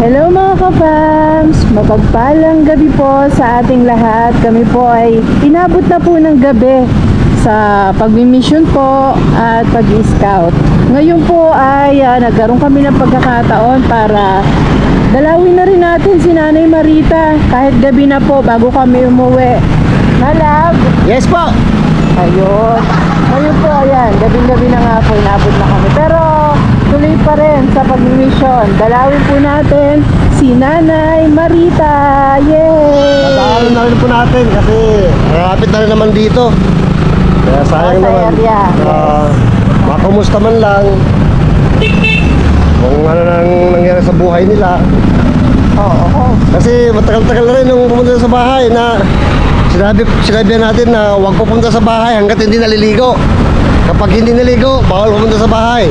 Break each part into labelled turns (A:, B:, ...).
A: Hello mga ka-fams! Mapagpalang gabi po sa ating lahat. Kami po ay inabot na po ng gabi sa pagmimission po at pag-scout. Ngayon po ay nagkaroon kami ng pagkakataon para dalawin na rin natin si Nanay Marita kahit gabi na po bago kami umuwi. Malab!
B: Yes po!
A: Ayun. Ngayon po, ayan, gabi-gabi na nga po, inabot na kami. Pero tuloy pa rin sa pag-mission. Dalawin po natin si Nanay Marita. Yay!
B: Dalawin na rin po natin kasi rapid na rin naman dito. Kaya sayang naman. Makumusta man lang kung ano nang nangyari sa buhay nila.
A: Oo.
B: Kasi matagal-tagal na rin nung pumunta sa bahay na sinabi natin na huwag pupunta sa bahay hanggat hindi naliligo. Kapag hindi naligo, bawal pumunta sa bahay.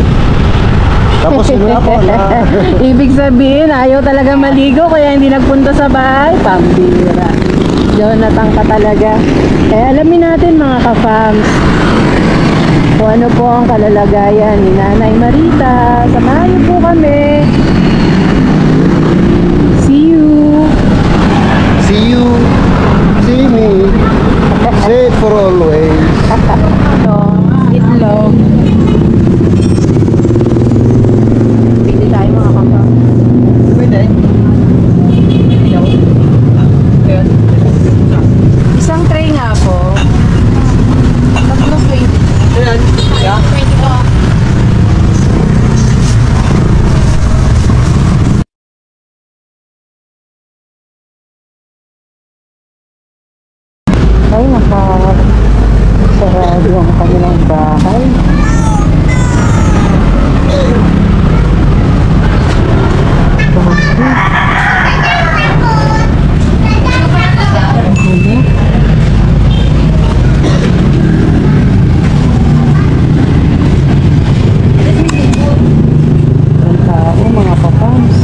B: Tapos yun nga po na
A: Ibig sabihin, ayaw talaga maligo kaya hindi nagpunta sa bahay. Pambira. Jonathan ka talaga. Eh, alamin natin mga ka-fams kung ano po ang kalalagayan ni Nanay Marita. Samahan niyo po kami. See you!
B: see you, see me, say it for always.
A: Itlog. Pili tayo mga ka-fams. Isang tray nga po. Tatlong 20.
B: Ayan, yeah.
A: 20 po. Ay, sarado ang kanilang bahay. Ang tao, mga papams.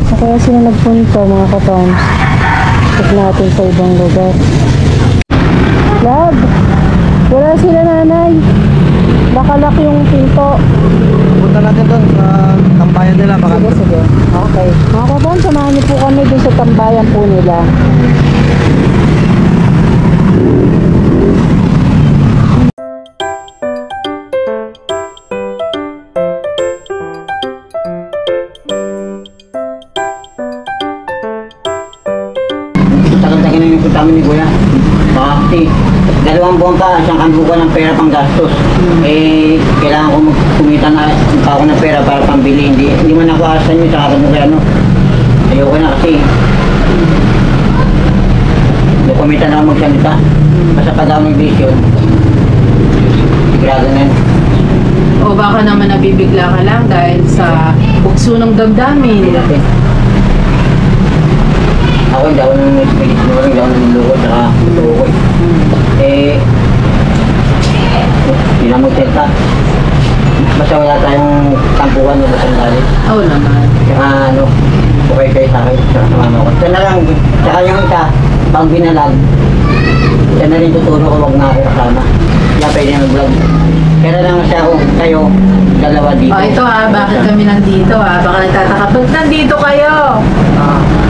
A: Sa kaya sila nagpunta, mga papams? Check natin sa ibang lugar. Love, wala sila Nanay. Nakalak yung pinto.
B: Punta natin doon sa tambayan nila.
A: Sige. Okay. Mga papams, samahan niyo po kami dun sa tambayan po nila.
C: Tagal-tagal na yung punta ni Kuya. Kasi 2 buwan pa, siyang kambukan ng pera pang gastos. Eh, kailangan ko kumita na ako ng pera para pambili. Hindi man ako asan yun sa akin kaya ano. Ayoko na kasi. Kumita na ako magsalita. Basta pag ako nag-vision, sigurado na yun.
A: O baka naman nabibigla ka lang dahil sa bukso ng damdamin.
C: Ako hindi ako nang nag-vision, hindi ako nanluloko, saka loko eh. Eh, hindi na magsalita. Basta wala tayong tampukan o sandali.
A: Oo naman.
C: Saka ano, okay kayo sa akin, saka sa mama ko. Saka na lang, saka yung isa, pang binalag, yan na rin tuturo ko, wag na ako kasama. Kaya pwede na mag-vlog. Kaya lang siya ako, kayo, dalawa dito.
A: O ito bakit kami nandito baka nagtataka, ba't nandito kayo?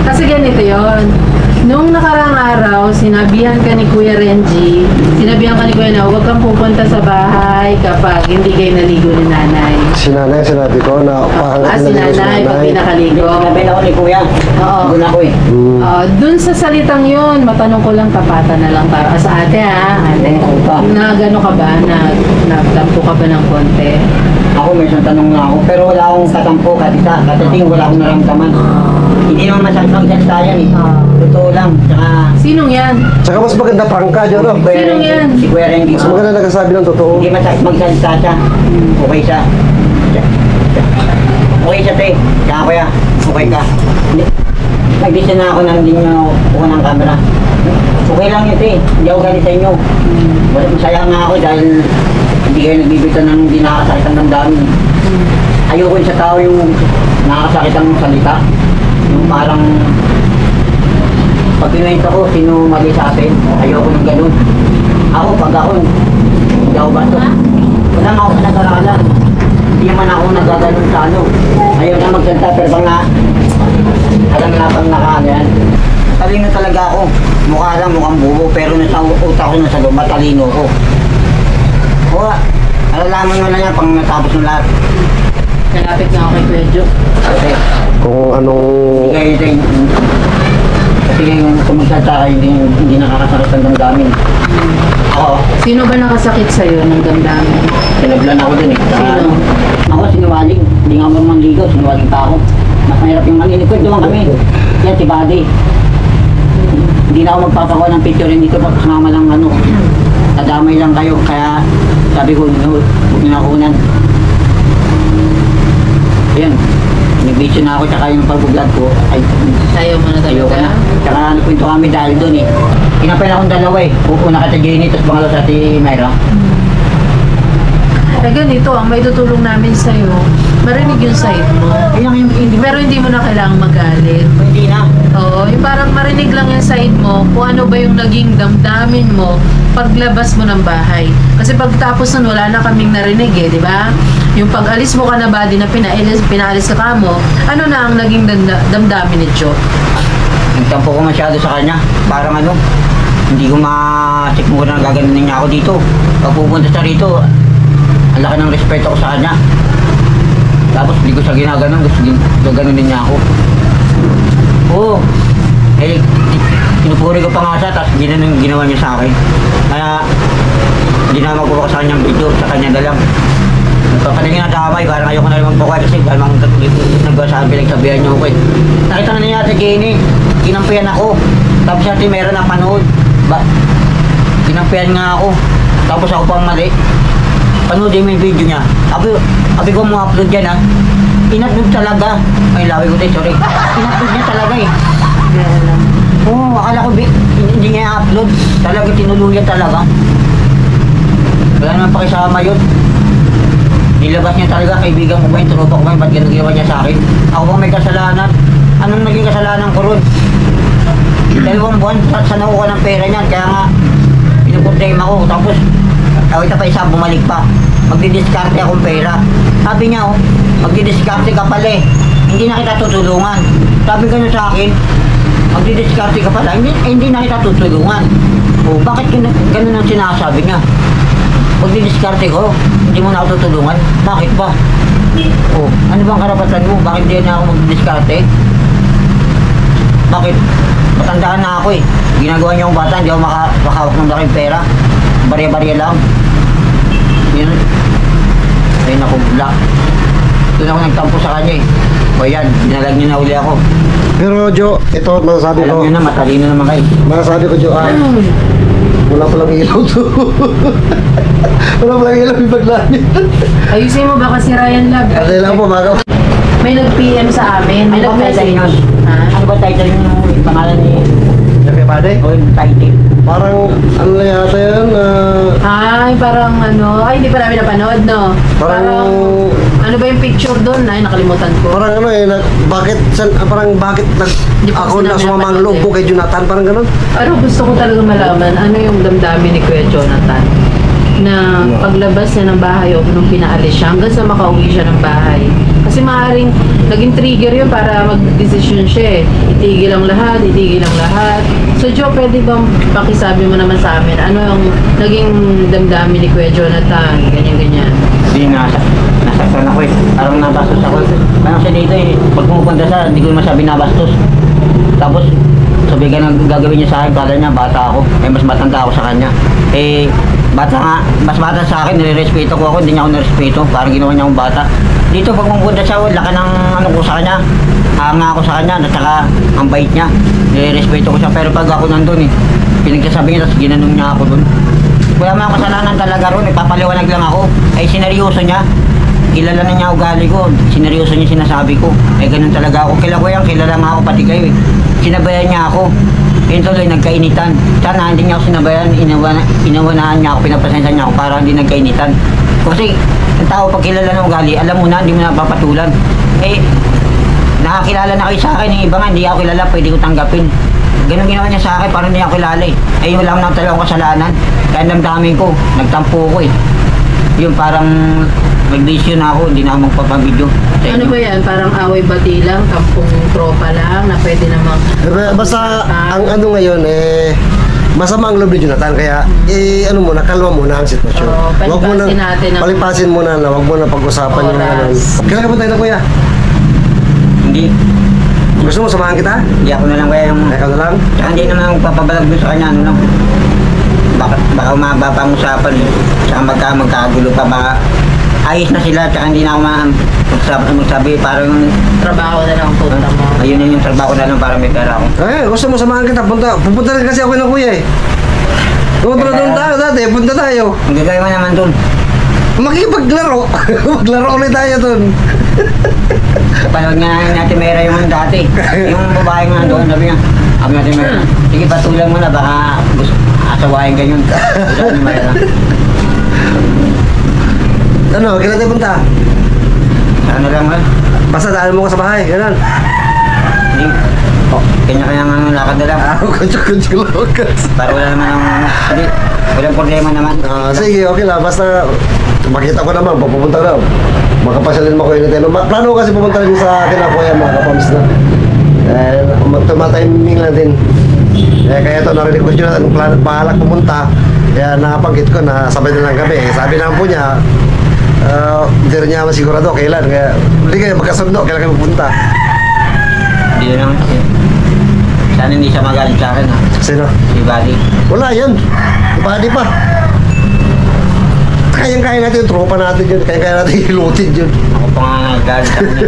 A: Kasi ganito yon. Nung nakarang araw, sinabihan ka ni Kuya Renji, sinabihan ka ni Kuya na huwag kang pupunta sa bahay kapag hindi kayo naligo ni Nanay.
B: Si Nanay, sinabi ko na
A: Si Nanay, pag pinakaligo.
C: Sinabi na ako ni Kuya,
A: Oo.
C: doon ako eh.
A: Dun sa salitang yun, matanong ko lang, tapatan na lang para sa ate ate. Na gano'n ka ba? Nagtampo ka ba ng konti?
C: Ako may isang tanong na ako, pero wala akong katampo kahit isa. Katating wala akong naramdaman. Hindi naman masakang salita yan eh. Totoo lang, tsaka...
A: Sinong yan?
B: Tsaka mas maganda prangka dyan, no?
C: Kuya
A: Sino
C: Renji,
A: yan?
C: Si Kuya Renji.
B: Mas maganda nagsasabi ng totoo.
C: Hindi masakit magsalita siya. Okay siya. Okay siya, te. Kaya kuya, okay ka. Nag-vision na ako nang hindi nyo kuha ng camera. Okay lang yun, te. Hindi ako galit sa inyo. Masaya nga ako dahil hindi kayo nagbibita ng hindi nakakasakit ng damdamin. Ayoko yun sa tao yung nakakasakit ang salita. Yung parang pag pinuwento ko sino mali sa atin, ayoko ng ganun. Ako, pag ako, hindi ako bato. Wala nga ako nag-aralan. Hindi naman ako nagaganon sa ano. Ayaw na magsalita pero pang na, alam na pang nakaano yan. Talino talaga ako. Mukha lang, mukhang bubo, pero nasa utak ko nasa loob, matalino ko. Oo, alalaman mo na yan pang natapos ng lahat.
A: Kalapit na ako kay Kuya Jo.
C: Kasi,
B: Kung anong...
C: kasi yung kumagsalita kayo, hindi nakakasakit ang damdamin. Ako,
A: Sino ba nakasakit sa'yo ng damdamin?
C: tinablan ako dun eh.
A: Sino?
C: Ako, sinungaling. Hindi nga ako manligaw, sinungaling pa ako. Mas mahirap yung maninikod naman kami. Yan, si Buddy. Hindi na ako magpapakuha ng picture dito pag kasama lang ano. Nadamay lang kayo, kaya sabi ko, huwag nyo na kunan. Yan. Nag-video na ako, tsaka yung pag-vlog ko, ay,
A: Ayaw mo na
C: ayaw ka na.
A: talaga?
C: Tsaka nagkwento kami dahil doon eh. Kinapay akong dalawa eh. Una ka sa Jenny, tapos pangalawa sa Ate Myra.
A: Eh ganito, ang may tutulong namin sa'yo, marinig yung side mo.
C: Ayun yung hindi.
A: Pero hindi mo na kailangang magalit.
C: Hindi na.
A: Oo, yung parang marinig lang yung side mo kung ano ba yung naging damdamin mo paglabas mo ng bahay. Kasi pagtapos nun, wala na kaming narinig eh, di ba? Yung pag-alis mo ka na ba, di na pinaalis ka kamo, ano na ang naging damdamin ni Jo?
C: Nagtampo ko masyado sa kanya. Parang ano, hindi ko masikmura na gaganunin niya ako dito. Pag pupunta siya rito, ang laki ng respeto ko sa kanya. Tapos hindi ko siya ginaganon, gusto gaganunin niya ako. Oo. Eh, pinupuri ko pa nga siya, tapos ginawa niya sa akin. Kaya, hindi na magpupo ko sa kanyang video, sa kanya na lang. Nagpapatingin na damay, parang ayoko na rin magpupo kasi parang nagsasabi lang sabihan niyo ako eh. Nakita na niya si Jenny, kinampihan ako. Tapos siya meron na panood. Kinampihan nga ako. Tapos ako pang mali. Panoodin mo yung video niya. Abi ko mo upload yan ha. Inupload talaga. Ay, lawi ko tayo, sorry. Inupload niya talaga eh. Oo, akala ko hindi niya upload. Talaga tinulong niya talaga. Wala naman pakisama yun. Nilabas niya talaga, kaibigan ko ba yung tropa ko ba yung ba't ganun ginawa niya sa akin? Ako bang may kasalanan? Anong naging kasalanan ko ron? 2 buwan, sa nakuha ng pera niyan. Kaya nga, pinuproblema ko. Tapos, ito pa isa, bumalik pa. Magdidiskarte akong pera. Sabi niya, magdidiskarte ka pala eh. Hindi na kita tutulungan. Sabi gano'n sa akin, magdidiskarte ka pala. Hindi na kita tutulungan. O, bakit gano'n ang sinasabi niya? Magdidiskarte ko, hindi mo na ako tutulungan. Bakit ba? O, ano bang karapatan mo? Bakit di na ako magdidiskarte? Bakit? Matandaan na ako eh. Ginagawa niya akong bata, hindi ako makahawak ng laking pera. Barya-barya lang. Yun. Ay naku, bula. Doon ako nagtampo sa kanya eh. O yan, binalag niya na uli ako.
B: Pero Jo, ito masasabi
C: Alam
B: ko.
C: niyo na, matalino naman kayo.
B: Masasabi ko Jo, wala palang ilaw to. Wala palang ilaw yung paglamit.
A: Ayusin mo ba kasi Ryan Love?
B: Okay lang po, mga
A: May nag-PM sa amin, may
C: Ano ba title
A: nag-message.
C: yun?
A: Ha?
C: Ano ba title yung pangalan ni...
B: Sabi Pade?
C: O yung title?
B: Parang, ano na yata yan,
A: Ay, parang ano, ay hindi pa namin napanood, no?
B: Parang-
A: ano ba yung picture doon? Ay, nakalimutan ko.
B: parang ano eh, bakit
A: Di pa
B: ako
A: kasi
B: na
A: namin
B: sumama ang
A: napanood
B: loob
A: eh.
B: ko kay Jonathan, parang ganun.
A: Pero gusto ko talaga malaman ano yung damdamin ni Kuya Jonathan na paglabas niya ng bahay o nung pinaalis siya hanggang sa makauwi siya ng bahay. Kasi maaaring naging trigger yun para mag-decision siya eh. Itigil ang lahat, itigil ang lahat. So Jo, pwede bang pakisabi mo naman sa amin ano yung naging damdamin ni Kuya Jonathan? Ganyan-ganyan.
C: Hindi, nasaktan ako eh. Parang nabastos ako. Parang siya dito eh. Pag pumupunta siya, hindi ko masabi nabastos. Tapos, sabi ka nang gagawin niya sa akin, kala niya bata ako. Eh, mas matanda ako sa kanya. Eh, bata nga, mas bata sa akin, nire-respeto ko ako, hindi niya ako nirespeto. Parang ginawa niya akong bata. Dito, pag pumupunta siya, laki ng ano ko sa kanya. Hanga ako sa kanya, at saka ang bait niya. Nire-respeto ko siya, pero pag ako nandun eh, pinagsasabi niya, tapos ginanong niya ako dun. Wala mga kasalanan talaga ron, ipapaliwanag lang ako. Eh, sineryoso niya. Kilala na niya ugali ko. Sineryoso niya sinasabi ko. Eh, ganun talaga ako. Kilala nga ako, pati kayo eh. Sinabayan niya ako. Yun tuloy, nagkainitan. Sana hindi niya ako sinabayan, inawanahan niya ako, pinapasensya niya ako para hindi nagkainitan. Kasi, ang tao pag kilala ng ugali, alam mo na, hindi mo na papatulan. Eh, nakakilala na kayo sa akin, yung iba nga, hindi ako kilala, pwede ko tanggapin. Ganun ginawa niya sa akin, parang hindi ako kilala eh. Eh, wala akong talagang kasalanan. Kaya damdamin ko, nagtampo ko eh. Yung parang nag-decision na ako, hindi na ako magpapabidyo. sa
A: Ano
C: inyo.
A: ba yan? Parang away bati lang, tampong tropa lang, na pwede namang...
B: Basta ang ano ngayon masama ang loob ni Jonathan, kaya ano muna, kalma muna ang sitwasyon.
A: Oo,
B: Wag mo na,
A: palipasin natin ang-
B: palipasin muna na, wag mo na pag-usapan yung
A: Oras.
B: ano. Kailan ka ba tayo na kuya?
C: Hindi,
B: Gusto mo samahan kita?
C: hindi ako na lang kaya yung...
B: Ikaw na lang?
C: Tsaka hindi naman ako papabalag doon sa kanya, ano lang. Baka umaba pa ang usapan eh. Tsaka magkagulo pa, baka ayos na sila, tsaka hindi na ako magsabi, parang
A: Trabaho na lang punta mo.
C: ayun yung trabaho na lang para may pera ako.
B: Gusto mo samahan kita, pupunta rin kasi ako ng kuya eh. Doon tayo dati, punta tayo.
C: Ang gagawin mo naman doon,
B: Makipaglaro. Maglaro ulit tayo doon.
C: kapanood nga natin Mera yung dati. Yung babae nga doon, sabi nga, sabi natin Mera, sige patulang mo na, baka asawain ka yun. Sabi ni Mera.
B: Ano, kailan tayo punta?
C: Ano lang man,
B: Basta daan mo ko sa bahay, gano'n.
C: hindi. Kanya-kanya nga ng lakad na lang.
B: Kutsu-kutsu lokas.
C: Para wala naman hindi, walang problema naman.
B: Sige, okay lang. Basta makita ko naman, pupunta na. Makapasyalin mo ko yun natin. Plano ko kasi pupunta rin sa akin ako yan, mga kapams na. Tumatiming lang din. Kaya ito, narinig ko siya na bahalak pumunta. Kaya napanggit ko na sabay na lang kami. Sabi naman po niya, hindi rin niya masigurado kailan. Kaya hindi kayo magkasundo, kailan kami pupunta.
C: Hindi lang. Sana hindi siya magalit sa akin ha.
B: Sino?
C: Si Buddy.
B: Wala yan. Di pa. Kayang-kaya natin yung tropa natin yun. Kayang-kaya natin hilutin yun.
C: Ako pa nga nagalit sa kanya.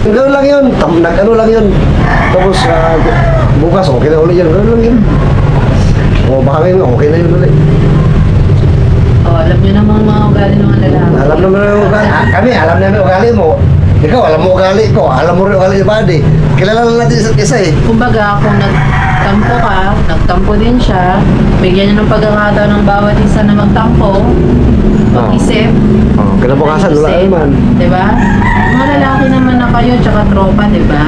B: Gano'n lang yun. Nag-ano lang yun. Tapos bukas okay na ulit yan. Gano'n lang yun. O baka ngayon okay na yun ulit.
A: Oh, alam nyo namang mga ugali ng mga lalaki.
B: Alam naman yung ugali. Kami, alam namin yung ugali mo. Ikaw, alam mo ugali ko. Alam mo rin ugali ni Buddy. Kilala lang natin isa't isa eh.
A: Kumbaga, kung nagtampo ka, nagtampo din siya, bigyan niya ng pagkakataon ng bawat isa na magtampo, mag-isip.
B: Kinabukasan, wala
A: mag-isip.
B: naman.
A: Diba? Mga lalaki naman na kayo, tsaka tropa, diba?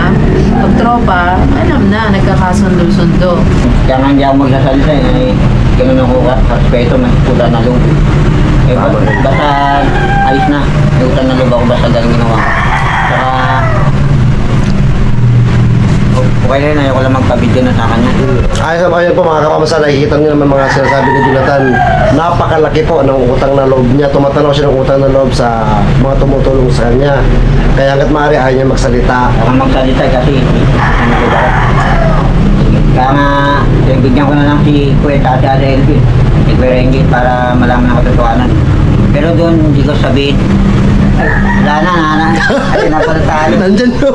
A: Pag tropa, alam na, nagkakasundo-sundo.
C: Kaya nga hindi ako magsasalita eh. Ganun ako respeto, may utang na loob. Eh, basta ayos na. May utang na loob ako basta galing ginawa ko. Saka, okay na yun, ayoko lang magpabidyo na sa kanya.
B: Ayun po mga kapamasa, nakikita niyo naman mga sinasabi ni Jonathan. Napakalaki po ng utang na loob niya. Tumatanaw siya ng utang na loob sa mga tumutulong sa kanya. Kaya hanggat maaari ayaw niya magsalita.
C: Ako magsalita kasi, ano ko ba? Kaya nga, bigyan ko na lang si Kuya Tati Ate Elvin, si Kuya Rengi, para malaman ang katotohanan. Pero doon, hindi ko sabihin, ay, wala na, ay, napatalo.
B: Nandyan po.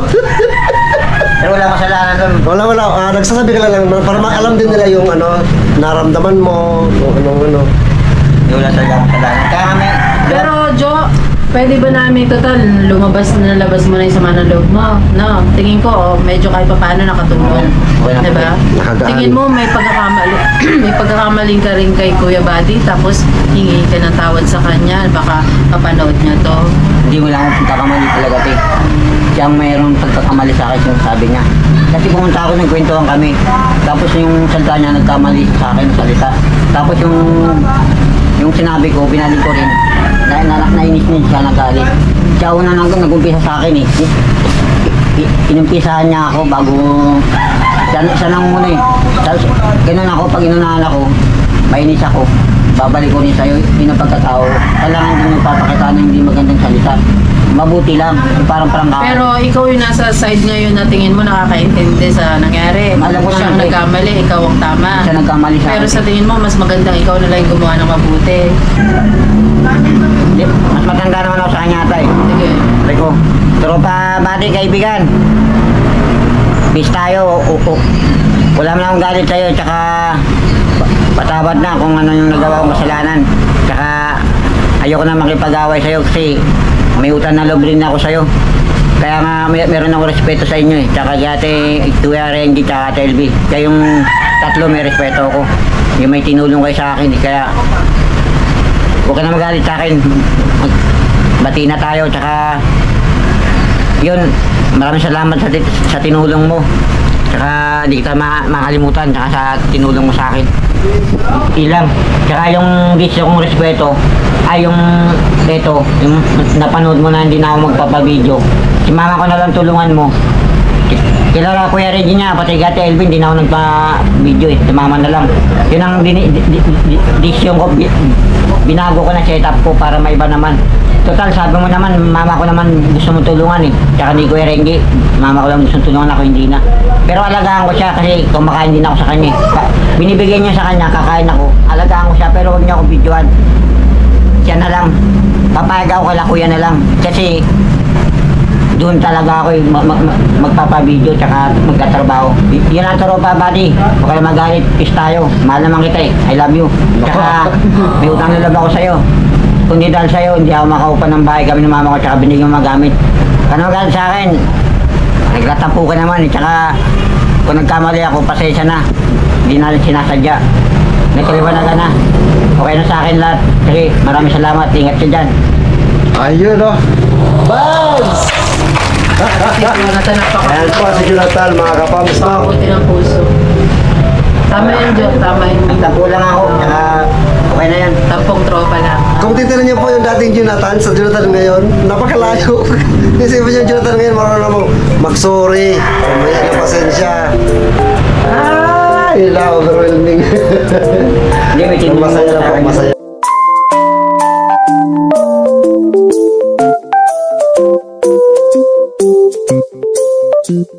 C: Pero wala kasalanan doon.
B: Wala. Nagsasabi ka lang para alam din nila yung ano, naramdaman mo, yung ano.
C: Hindi wala kasalanan. Kaya kami,
A: Pero, Jo, pwede ba namin total, nalabas mo na yung sama ng loob mo? No, tingin ko, medyo kahit pa paano nakatulong.
C: Okay na.
A: Diba?
B: Nakagaan.
A: Tingin mo, may pagkakamali, may pagkakamaling ka rin kay Kuya Buddy, tapos hingi ka ng tawad sa kanya, baka mapanood niya to.
C: hindi mo lang ako pagkakamali talaga, te. Siyang mayroong pagkakamali sa akin yung sabi niya. Kasi pumunta ako, nagkwentuhan kami. Tapos yung salita niya, nagkamali sa akin, salita. Tapos yung sinabi ko, binalik ko rin. Dahil nainis niya siya, nagalit. Siya una nag-umpisa sa akin eh. Inumpisahan niya ako bago... Siya nang muna eh. Tapos, ganun ako, pag inunahan ako, mainis ako. Babalik ko rin sa'yo, yun ang pagkatao. Kailangan din magpapakita ng hindi magandang salita. Mabuti lang, yung parang prangka.
A: Pero ikaw yung nasa side ngayon na tingin mo nakakaintindi sa nangyari.
C: Alam ko
A: Siyang
C: naman, eh.
A: nagkamali, ikaw ang tama.
C: Siya nagkamali sa
A: Pero
C: akin.
A: sa tingin mo, mas magandang ikaw na lang yung gumawa ng mabuti.
C: Hindi, mas matanda naman ako sa kanya tay.
A: Sige.
C: Sabi ko, tropa bati kaibigan. Peace tayo. Wala man akong galit sa'yo. Tsaka patawad na kung ano yung nagawa kong kasalanan. Tsaka ayoko na makipag-away sa'yo kasi may utang na loob rin ako sa'yo. Kaya nga meron ako respeto sa inyo eh. Tsaka dati Kuya Renji tsaka Ate LB. Kayong tatlo may respeto ako. Yung may tinulong kayo sa akin. Kaya huwag ka na magalit sa akin. Bati na tayo, tsaka yun, maraming salamat sa tinulong mo. Tsaka di kita makalimutan, tsaka sa tinulong mo sa akin. Ilang. Tsaka yung gusto kong respeto, ay yung napanood mo na hindi na ako magpapabideo. Si mama ko na lang tulungan mo. Kilala Kuya Reggie niya, pati Gati Elvin, hindi na ako nagpa-video eh. Si mama na lang. Yun ang decision ko, binago ko na setup ko para may iba naman. Total, sabi mo naman, mama ko naman gusto mo tulungan eh. Tsaka ni Kuya Reggie, mama ko lang gusto tulungan, ako hindi na. Pero alagaan ko siya kasi kumakain din ako sa kanya. Binibigyan niya sa kanya, kakain ako. Alagaan ko siya pero huwag niya ako videoan. Siya na lang. Papayag ako kala Kuya na lang. Kasi doon talaga ako magpapabideo tsaka magkatrabaho. Yun ang tropa, buddy. Huwag kayo magalit, peace tayo. Mahal naman kita eh. I love you. Tsaka may utang na loob ako sa'yo. Kung di dahil sa'yo, hindi ako makaupan ng bahay kami ng mama ko tsaka binigyan mo magamit. Kano magalit sa akin? Nagtatampo ka naman eh. Tsaka kung nagkamali ako, pasensya na. Hindi na sinasadya. Nagkaliwanagan ka na. Okay na sa akin lahat. Sige, maraming salamat. Ingat ka dyan.
B: Ayun oh. Babs! Ayan po si Jonathan, mga kapams.
A: Pakuti ng puso. Tama yun, John. Tama yun.
C: Nagtampo lang ako. Tsaka okay na yan.
A: Tampong tropa lang.
B: Kung titignan niyo po yung dating Jonathan sa Jonathan ngayon, napakalayo. Kasi po yung Jonathan ngayon, marunong na mo mag-sorry. May na pasensya. Ay, overwhelming.
C: Hindi, may tinulong
B: Masaya na po, masaya.
A: Thank you.